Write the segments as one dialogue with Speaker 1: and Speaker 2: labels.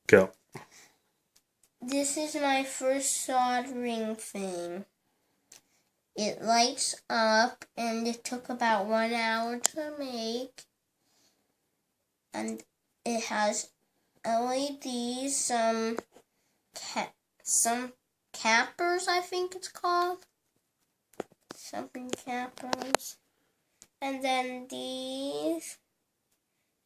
Speaker 1: Go.
Speaker 2: This is my first soldering thing. It lights up, and it took about 1 hour to make. And it has LEDs, some cappers, I think it's called. Something cappers. And then these.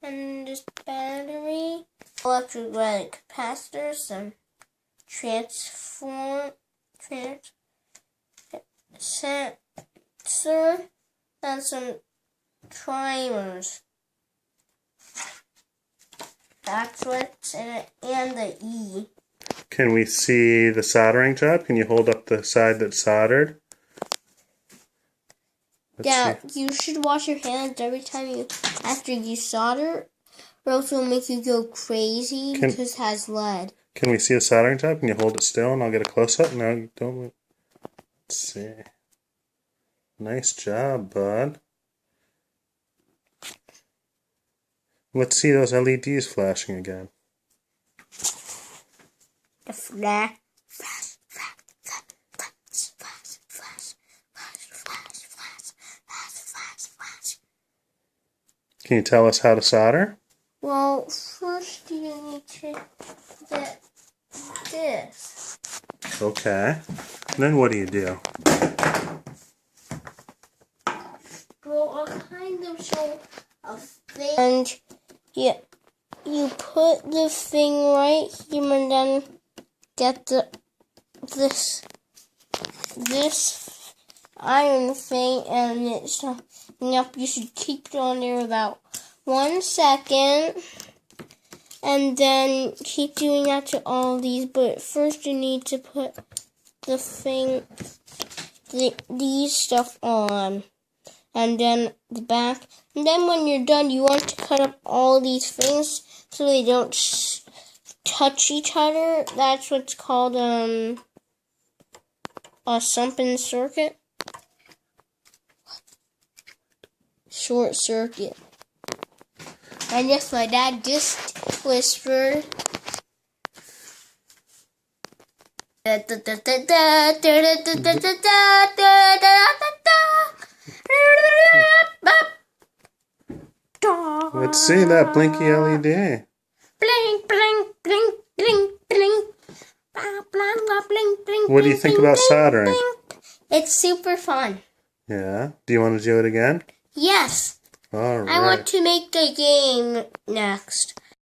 Speaker 2: And this battery. Electrolytic capacitors, some sensor, and some timers. That's what's in it, and the E.
Speaker 1: Can we see the soldering job? Can you hold up the side that's soldered?
Speaker 2: Let's see. You should wash your hands every time after you solder, or else it'll make you go crazy because it has lead.
Speaker 1: Can we see a soldering job? Can you hold it still and I'll get a close-up? No, you don't. Let's see. Nice job, bud. Let's see those LEDs flashing again.
Speaker 2: The flash.
Speaker 1: Can you tell us how to solder?
Speaker 2: Well, first you need to get this.
Speaker 1: Okay. Then what do you do?
Speaker 2: Well, I'll kind of show a thing. And you put the thing right here and then get this iron thing, and it's up. You should keep it on there about 1 second, and then keep doing that to all these. But first, you need to put the thing, these stuff on, and then the back. And then when you're done, you want to cut up all these things so they don't touch each other. That's what's called a something circuit. Short circuit. I guess my dad just whispered.
Speaker 1: Let's see that blinky LED.
Speaker 2: Blink, blink, blink, blink, blink.
Speaker 1: What do you think about soldering?
Speaker 2: It's super fun.
Speaker 1: Yeah. Do you want to do it again?
Speaker 2: Yes.
Speaker 1: All right.
Speaker 2: I want to make the game next.